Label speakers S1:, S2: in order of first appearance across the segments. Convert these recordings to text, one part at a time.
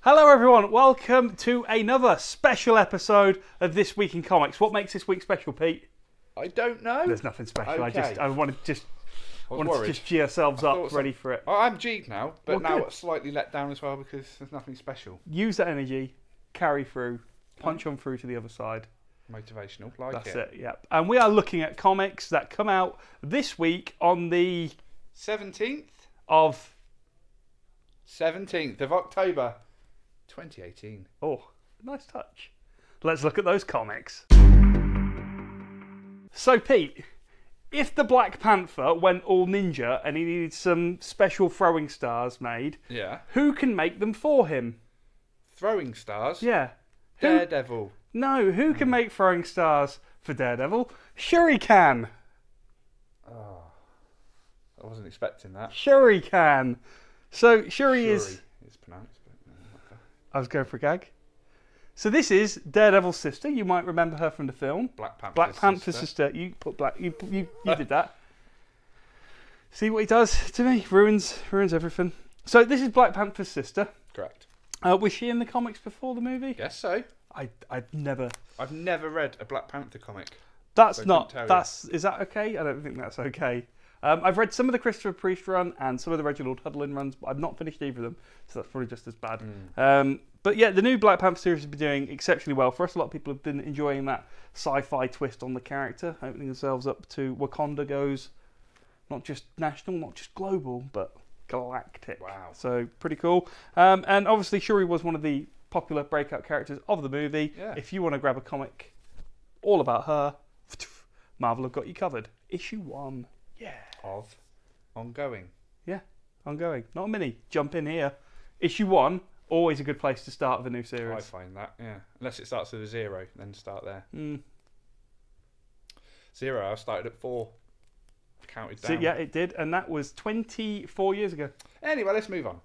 S1: Hello everyone, welcome to another special episode of This Week in Comics. What makes this week special, Pete?
S2: I don't know.
S1: There's nothing special.
S2: Okay.
S1: I wanted to just gee ourselves up, ready for it.
S2: Oh, I'm Geek now, but
S1: Well,
S2: now
S1: good.
S2: slightly let down as well because there's nothing special.
S1: Use that energy, carry through, punch on through to the other side.
S2: Motivational, like
S1: That's
S2: it.
S1: it, yeah. And we are looking at comics that come out this week on the
S2: 17th
S1: of
S2: 17th of October, 2018.
S1: Oh, nice touch. Let's look at those comics. So, Pete, if the Black Panther went all ninja and he needed some special throwing stars made,
S2: Yeah.
S1: who can make them for him?
S2: Throwing stars.
S1: Yeah.
S2: Daredevil.
S1: No, who can make throwing stars for Daredevil? Shuri can.
S2: Oh, I wasn't expecting that.
S1: Shuri can. So, Shuri is...
S2: It's pronounced. But, okay.
S1: I was going for a gag. So this is Daredevil's sister. You might remember her from the film.
S2: Black
S1: Panther's sister. You put black. You did that. See what he does to me? Ruins everything. So this is Black Panther's sister.
S2: Correct.
S1: Was she in the comics before the movie?
S2: Guess so.
S1: I've never.
S2: I've never read a Black Panther comic.
S1: That's
S2: so
S1: not.
S2: tell you.
S1: That's is that okay? I don't think that's okay. I've read some of the Christopher Priest run and some of the Reginald Hudlin runs, but I've not finished either of them, so that's probably just as bad. But yeah, the new Black Panther series has been doing exceptionally well for us. A lot of people have been enjoying that sci-fi twist on the character, opening themselves up to Wakanda goes not just national, not just global, but galactic.
S2: Wow.
S1: So pretty cool. And obviously Shuri was one of the popular breakout characters of the movie.
S2: Yeah.
S1: If you want to grab a comic all about her, Marvel have got you covered. Issue 1. Yeah.
S2: Of ongoing.
S1: Yeah, ongoing. Not a mini. Jump in here. Issue 1, always a good place to start with a new series.
S2: I find that, yeah. Unless it starts with a 0, then start there. 0, I started at 4. Counted down.
S1: So, yeah, it did, and that was 24 years ago.
S2: Anyway, let's move on.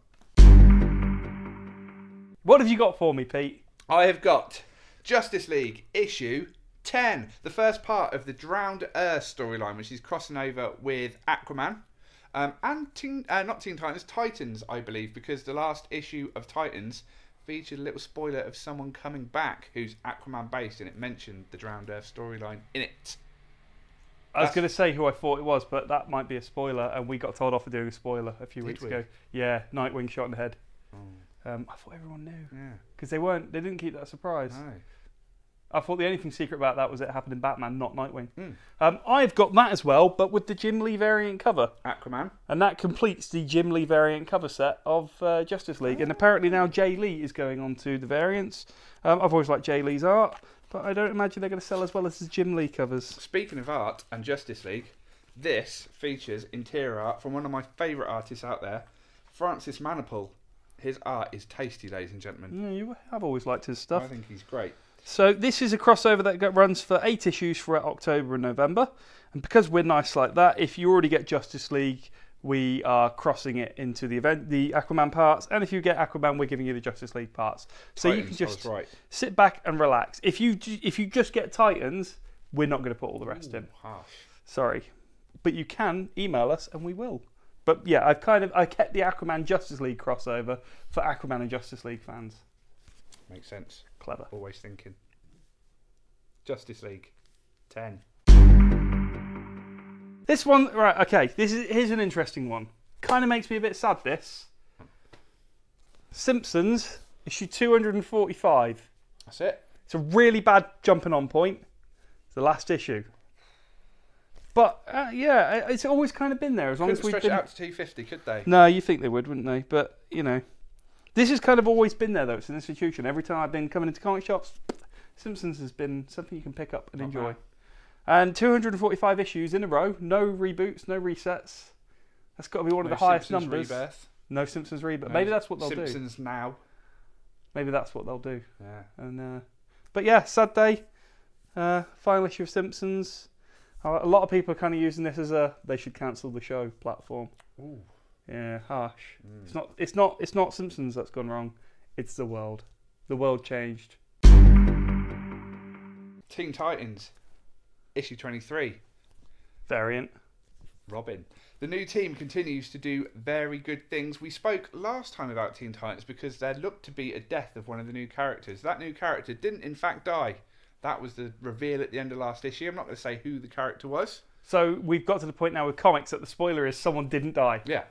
S1: What have you got for me, Pete?
S2: I have got Justice League issue 10, the first part of the Drowned Earth storyline, which is crossing over with Aquaman and not Teen Titans, Titans, I believe, because the last issue of Titans featured a little spoiler of someone coming back who's Aquaman based, and it mentioned the Drowned Earth storyline in it.
S1: I was going to say who I thought it was, but that might be a spoiler, and we got told off for doing a spoiler a few weeks ago. Yeah, Nightwing shot in the head. I thought everyone knew.
S2: Yeah.
S1: Because they didn't keep that surprise.
S2: No.
S1: I thought the only thing secret about that was it happened in Batman, not Nightwing. I've got that as well, but with the Jim Lee variant cover.
S2: Aquaman.
S1: And that completes the Jim Lee variant cover set of Justice League. And apparently now Jay Lee is going on to the variants. I've always liked Jay Lee's art, but I don't imagine they're going to sell as well as the Jim Lee covers.
S2: Speaking of art and Justice League, this features interior art from one of my favourite artists out there, Francis Manapul. His art is tasty, ladies and gentlemen.
S1: Yeah, you have always liked his stuff.
S2: I think he's great.
S1: So this is a crossover that runs for 8 issues throughout October and November. And because we're nice like that, if you already get Justice League, we are crossing it into the event, the Aquaman parts. And if you get Aquaman, we're giving you the Justice League parts. So
S2: Titans,
S1: you can just
S2: right.
S1: sit back and relax. If you just get Titans, we're not going to put all the rest in.
S2: Harsh.
S1: Sorry. But you can email us and we will. But yeah, I kept the Aquaman Justice League crossover for Aquaman and Justice League fans.
S2: Makes sense.
S1: Clever.
S2: Always thinking. Justice League 10.
S1: This one, right, okay, here's an interesting one. Kind of makes me a bit sad, this. Simpsons, issue 245.
S2: That's it.
S1: It's a really bad jumping on point. It's the last issue. But, yeah, it's always kind of been there as long as we've
S2: stretch
S1: been...
S2: it out to 250, could they?
S1: No, you think they would, wouldn't they? But, you know. This has kind of always been there, though. It's an institution. Every time I've been coming into comic shops, Simpsons has been something you can pick up and enjoy. And 245 issues in a row. No reboots, no resets. That's got to be one of the highest numbers.
S2: Rebirth.
S1: No Simpsons rebirth.
S2: No,
S1: Maybe that's what they'll
S2: Simpsons now.
S1: Maybe that's what they'll do.
S2: Yeah.
S1: And but yeah, sad day. Final issue of Simpsons. A lot of people are kind of using this as a they should cancel the show platform.
S2: Ooh.
S1: Yeah, harsh. It's not Simpsons that's gone wrong. It's the world. The world changed.
S2: Teen Titans, issue 23.
S1: Variant.
S2: Robin. The new team continues to do very good things. We spoke last time about Teen Titans because there looked to be a death of one of the new characters. That new character didn't in fact die. That was the reveal at the end of last issue. I'm not going to say who the character was.
S1: So we've got to the point now with comics that the spoiler is someone didn't die.
S2: Yeah.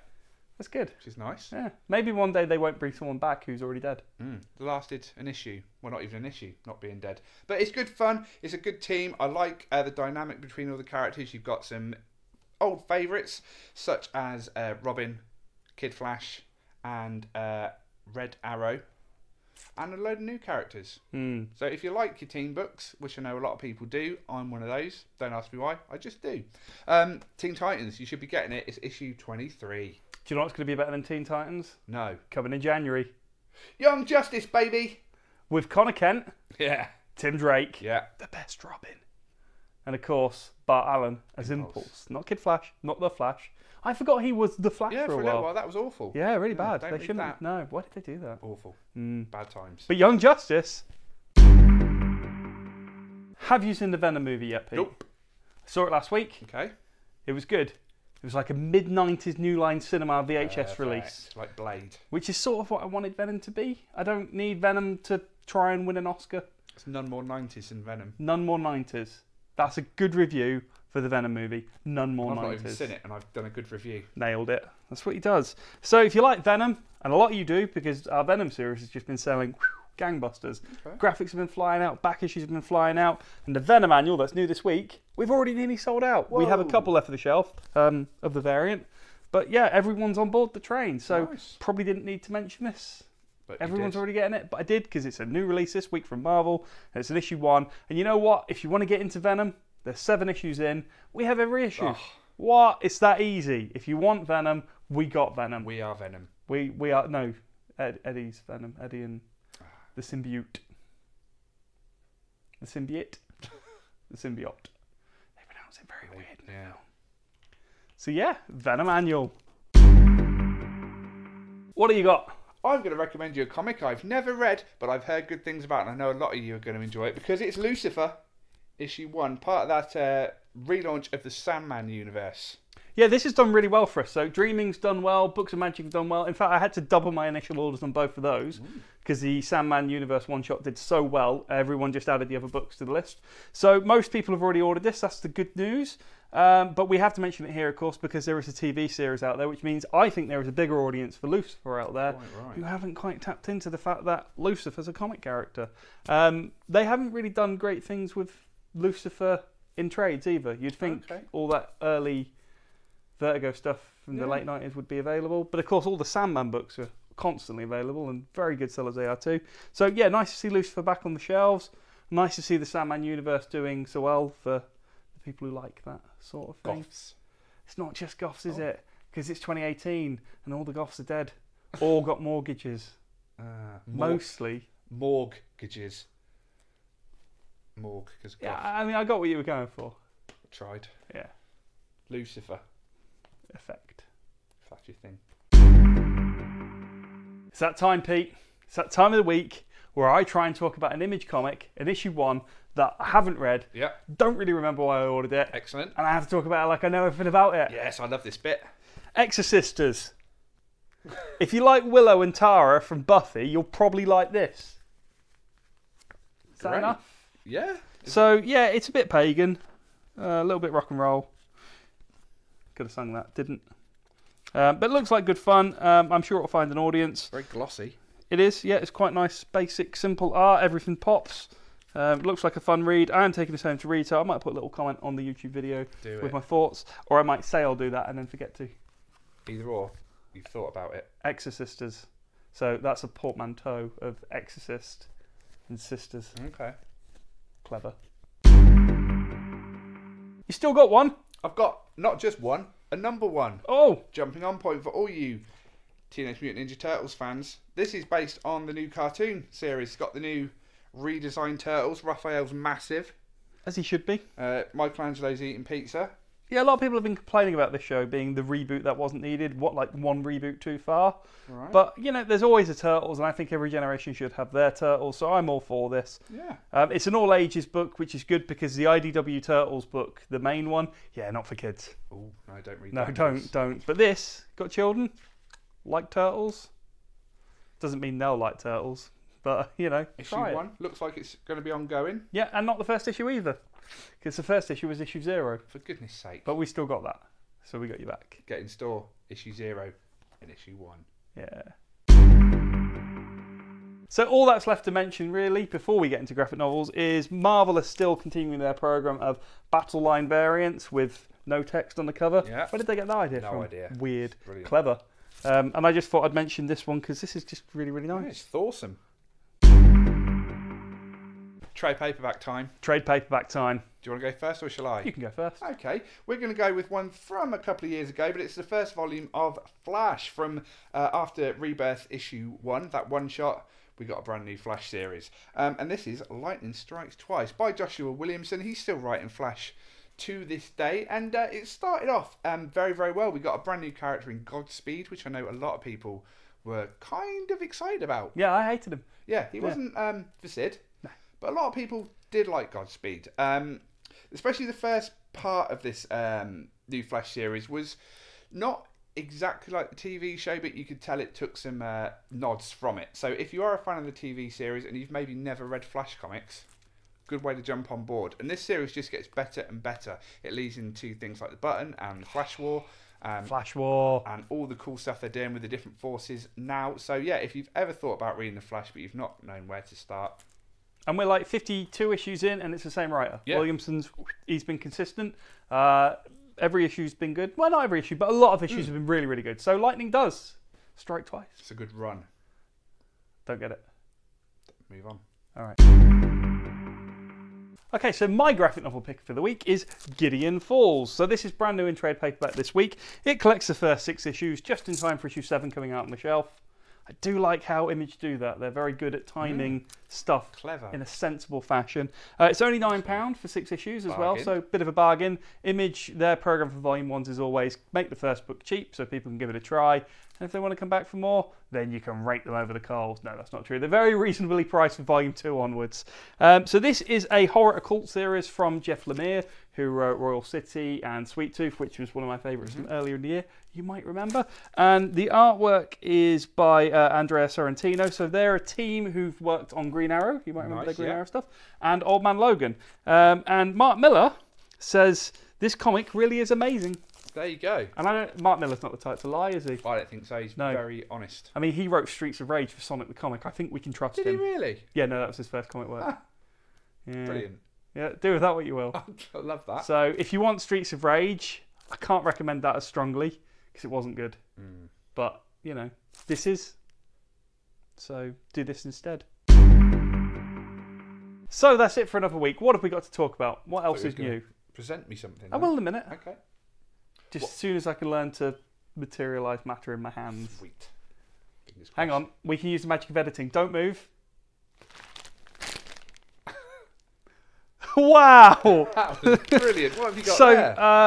S1: That's good.
S2: Which is nice.
S1: Yeah. Maybe one day they won't bring someone back who's already dead.
S2: It lasted an issue. Well, not even an issue, not being dead. But it's good fun. It's a good team. I like the dynamic between all the characters. You've got some old favourites, such as Robin, Kid Flash, and Red Arrow, and a load of new characters. So if you like your teen books, which I know a lot of people do, I'm one of those. Don't ask me why, I just do. Teen Titans, you should be getting it. It's issue 23.
S1: Do you know what's going to be better than Teen Titans?
S2: No.
S1: Coming in January.
S2: Young Justice, baby!
S1: With Connor Kent.
S2: Yeah.
S1: Tim Drake.
S2: Yeah.
S1: The best Robin. And of course, Bart Allen as Impulse. Not Kid Flash, not The Flash. I forgot he was The Flash for a
S2: little
S1: while.
S2: while. That was awful.
S1: Yeah, really bad.
S2: Don't
S1: They
S2: read
S1: shouldn't
S2: that.
S1: No, why did they do that?
S2: Awful. Bad times.
S1: But Young Justice. Have you seen the Venom movie yet, Pete?
S2: Nope.
S1: I saw it last week.
S2: Okay.
S1: It was good. It was like a mid-90s New Line Cinema VHS release.
S2: Like Blade.
S1: Which is sort of what I wanted Venom to be. I don't need Venom to try and win an Oscar.
S2: It's none more 90s than Venom.
S1: None more 90s. That's a good review for the Venom movie. None more 90s.
S2: I've not even seen it and I've done a good review.
S1: Nailed it. That's what he does. So if you like Venom, and a lot of you do, because our Venom series has just been selling gangbusters.
S2: Okay.
S1: Graphics have been flying out, back issues have been flying out, and the Venom annual that's new this week, we've already nearly sold out.
S2: Whoa.
S1: We have a couple left of the shelf of the variant. But yeah, everyone's on board the train, so
S2: Nice.
S1: probably didn't need to mention this.
S2: But
S1: Everyone's already getting it, but I did because it's a new release this week from Marvel, and it's an issue 1. And you know what? If you want to get into Venom, there's 7 issues in. We have every issue.
S2: Oh.
S1: What? It's that easy. If you want Venom, we got Venom.
S2: We are Venom.
S1: We are no Eddie's Venom. Eddie and the symbiote. The symbiote. The symbiote. They pronounce it very weird.
S2: Yeah.
S1: So yeah, Venom annual. What do you got?
S2: I'm going to recommend you a comic I've never read, but I've heard good things about, and I know a lot of you are going to enjoy it because it's Lucifer, issue 1, part of that relaunch of the Sandman universe.
S1: Yeah, this has done really well for us. So Dreaming's done well, Books of Magic have done well. In fact, I had to double my initial orders on both of those because the Sandman Universe one-shot did so well, everyone just added the other books to the list. So most people have already ordered this, that's the good news. But we have to mention it here, of course, because there is a TV series out there, which means I think there is a bigger audience for Lucifer out there who haven't quite tapped into the fact that Lucifer's a comic character. They haven't really done great things with Lucifer in trades either. You'd think all that early Vertigo stuff from the late 90s would be available, but of course all the Sandman books are constantly available and very good sellers they are too. So yeah, nice to see Lucifer back on the shelves. Nice to see the Sandman universe doing so well for the people who like that sort of thing.
S2: Goths.
S1: It's not just goths, is it? Because it's 2018 and all the goths are dead. All got mortgages. Mostly.
S2: Mortgages. Morgue, because
S1: Yeah, I mean, I got what you were going for.
S2: tried.
S1: Yeah.
S2: Lucifer,
S1: Effect.
S2: if that's your thing.
S1: It's that time, Pete. It's that time of the week where I try and talk about an Image comic, an issue 1, that I haven't read,
S2: Yeah.
S1: don't really remember why I ordered it,
S2: Excellent.
S1: and I have to talk about it like I know everything about it.
S2: Yes, I love this bit.
S1: Exorcisters. If you like Willow and Tara from Buffy, you'll probably like this. Is that
S2: Great.
S1: enough?
S2: Yeah.
S1: So, yeah, it's a bit pagan, a little bit rock and roll. Could have sung that, didn't. But it looks like good fun. I'm sure it'll find an audience.
S2: Very glossy.
S1: It is, yeah, it's quite nice, basic, simple art, everything pops. Looks like a fun read. I am taking this home to read, so I might put a little comment on the YouTube video with my thoughts, or I might say I'll do that and then forget to.
S2: Either or. You've thought about it.
S1: Exorcisters. So that's a portmanteau of exorcist and sisters.
S2: Okay.
S1: Clever. You still got one?
S2: I've got not just one, a number 1.
S1: Oh!
S2: Jumping on point for all you Teenage Mutant Ninja Turtles fans. This is based on the new cartoon series. It's got the new redesigned Turtles. Raphael's massive.
S1: As he should be.
S2: Michelangelo's eating pizza.
S1: Yeah, a lot of people have been complaining about this show being the reboot that wasn't needed. What, like one reboot too far?
S2: Right.
S1: But, you know, there's always a Turtles, and I think every generation should have their Turtles, so I'm all for this.
S2: Yeah.
S1: It's an all-ages book, which is good because the IDW Turtles book, the main one, yeah, not for kids.
S2: Oh, no, don't read
S1: No,
S2: that.
S1: don't. But this, got children, like Turtles. Doesn't mean they'll like Turtles, but, you know, try
S2: Issue
S1: it.
S2: 1 looks like it's going to be ongoing.
S1: Yeah, and not the first issue either, because the first issue was issue 0.
S2: For goodness sake.
S1: But we still got that, so we got you back.
S2: Get in store, issue 0 and issue 1.
S1: Yeah. So all that's left to mention, really, before we get into graphic novels, is Marvel are still continuing their program of battle line variants with no text on the cover.
S2: Yeah.
S1: Where did they get that idea from?
S2: No idea.
S1: Weird.
S2: Brilliant.
S1: Clever. And I just thought I'd mention this one because this is just really, really
S2: Yeah,
S1: nice.
S2: it's awesome. Trade paperback time.
S1: Trade paperback time.
S2: Do you want to go first or shall I?
S1: You can go first.
S2: Okay, we're going to go with one from a couple of years ago, but it's the first volume of Flash from after Rebirth issue 1, that one shot. We got a brand new Flash series. And this is Lightning Strikes Twice by Joshua Williamson. He's still writing Flash to this day, and it started off very, very well. We got a brand new character in Godspeed, which I know a lot of people were kind of excited about.
S1: Yeah, I hated him.
S2: Yeah, he wasn't for Sid, but a lot of people did like Godspeed. Especially the first part of this new Flash series was not exactly like the TV show, but you could tell it took some nods from it. So if you are a fan of the TV series and you've maybe never read Flash comics, good way to jump on board. And this series just gets better and better. It leads into things like the Button and Flash War.
S1: Flash War.
S2: And all the cool stuff they're doing with the different forces now. So yeah, if you've ever thought about reading the Flash but you've not known where to start.
S1: And we're like 52 issues in, and it's the same writer.
S2: Yeah.
S1: Williamson's, he's been consistent. Every issue's been good. Well, not every issue, but a lot of issues have been really, really good. So Lightning does strike twice.
S2: It's a good run.
S1: Don't get it.
S2: Move on.
S1: All right. Okay, so my graphic novel pick for the week is Gideon Falls. So this is brand new in trade paperback this week. It collects the first 6 issues just in time for issue 7 coming out on the shelf. I do like how Image do that. They're very good at timing stuff
S2: Clever.
S1: in a sensible fashion. It's only £9 for 6 issues as well, so a bit of a bargain. Image, their programme for volume 1s is always make the first book cheap so people can give it a try. And if they want to come back for more, then you can rake them over the coals. No, that's not true. They're very reasonably priced for volume 2 onwards. So this is a horror occult series from Jeff Lemire, who wrote Royal City and Sweet Tooth, which was one of my favourites from earlier in the year, you might remember. And the artwork is by Andrea Sorrentino. So they're a team who've worked on Green Arrow. You might remember the Green Arrow stuff. And Old Man Logan. And Mark Millar says this comic really is amazing.
S2: There you go.
S1: And Mark Millar's not the type to lie, is he?
S2: I don't think so. He's very honest.
S1: I mean, he wrote Streets of Rage for Sonic the Comic. I think we can trust him.
S2: Did he really?
S1: Yeah, no, that was his first comic work. Yeah.
S2: Brilliant.
S1: Yeah, do with that what you will.
S2: I love that.
S1: So if you want Streets of Rage, I can't recommend that as strongly because it wasn't good. But, you know, this is. So do this instead. So that's it for another week. What have we got to talk about? What else is new?
S2: Present me something.
S1: I will in a minute.
S2: Okay.
S1: Just as soon as I can learn to materialise matter in my hands.
S2: Sweet.
S1: Hang on. We can use the magic of editing. Don't move. Wow!
S2: That was brilliant. What have you got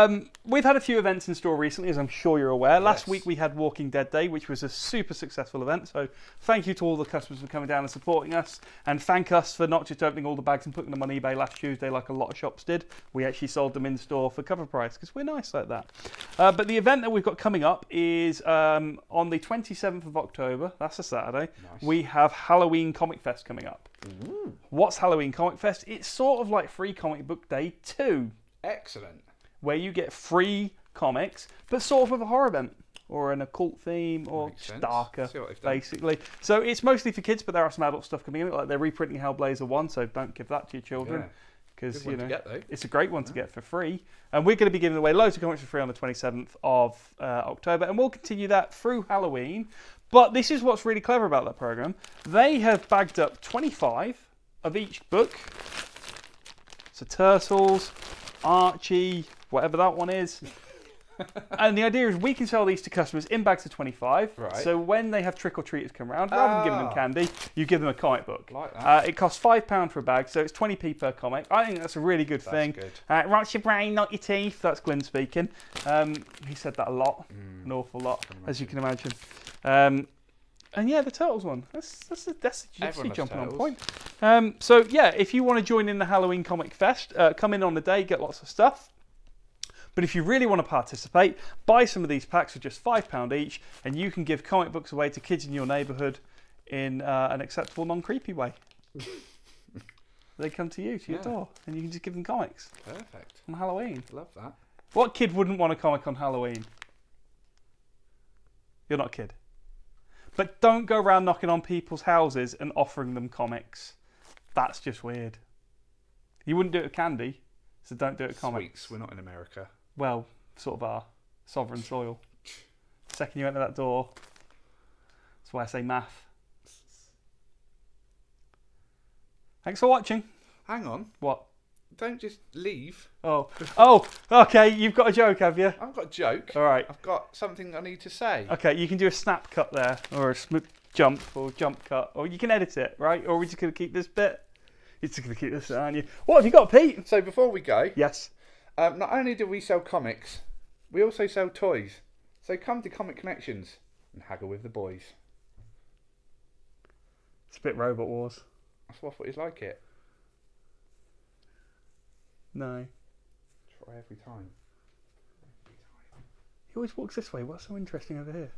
S1: there? We've had a few events in store recently, as I'm sure you're aware. Last week we had Walking Dead Day, which was a super successful event. So thank you to all the customers for coming down and supporting us. And thank us for not just opening all the bags and putting them on eBay last Tuesday like a lot of shops did. We actually sold them in store for cover price because we're nice like that. But the event that we've got coming up is on the 27th of October. That's a Saturday.
S2: Nice.
S1: We have Halloween Comic Fest coming up.
S2: Ooh.
S1: What's Halloween Comic Fest? It's sort of like Free Comic Book Day 2.
S2: Excellent.
S1: Where you get free comics, but sort of with a horror bent or an occult theme or just darker, basically. So it's mostly for kids, but there are some adult stuff coming in. Like they're reprinting Hellblazer 1, so don't give that to your children. Because you know it's a great one to get for free. And we're going to be giving away loads of comics for free on the 27th of October, and we'll continue that through Halloween. But this is what's really clever about that program. They have bagged up 25 of each book. So Turtles, Archie, whatever that one is. And the idea is we can sell these to customers in bags of 25.
S2: Right.
S1: So when they have trick-or-treaters come around, rather than giving them candy, you give them a comic book.
S2: Like that.
S1: It costs £5 for a bag, so it's 20p per comic. I think that's a really good thing.
S2: Good.
S1: Rots your brain, not your teeth. That's Glyn speaking. He said that a lot, an awful lot, as you can imagine. And yeah, the Turtles one. That's jumping on point. So yeah, if you want to join in the Halloween Comic Fest, come in on the day, get lots of stuff. But if you really want to participate, buy some of these packs for just £5 each, and you can give comic books away to kids in your neighbourhood in an acceptable, non-creepy way. They come to you, to your door, and you can just give them comics.
S2: Perfect.
S1: On Halloween.
S2: Love that.
S1: What kid wouldn't want a comic on Halloween? You're not a kid. But don't go around knocking on people's houses and offering them comics. That's just weird. You wouldn't do it with candy, so don't do it with comics.
S2: Sweets, we're not in America.
S1: Well, sort of our sovereign soil. The second you enter that door, that's why I say math. Thanks for watching.
S2: Hang on.
S1: What?
S2: Don't just leave.
S1: Oh, okay, you've got a joke, have you?
S2: I've got a joke.
S1: All right.
S2: I've got something I need to say.
S1: Okay, you can do a snap cut there, or a jump, or jump cut, or you can edit it, right? Or are we just going to keep this bit? You're just going to keep this, aren't you? What have you got, Pete?
S2: So before we go,
S1: Yes.
S2: not only do we sell comics, we also sell toys. So come to Comic Connections and haggle with the boys.
S1: It's a bit Robot Wars.
S2: That's what it's like it.
S1: No.
S2: Try every time.
S1: He always walks this way. What's so interesting over here?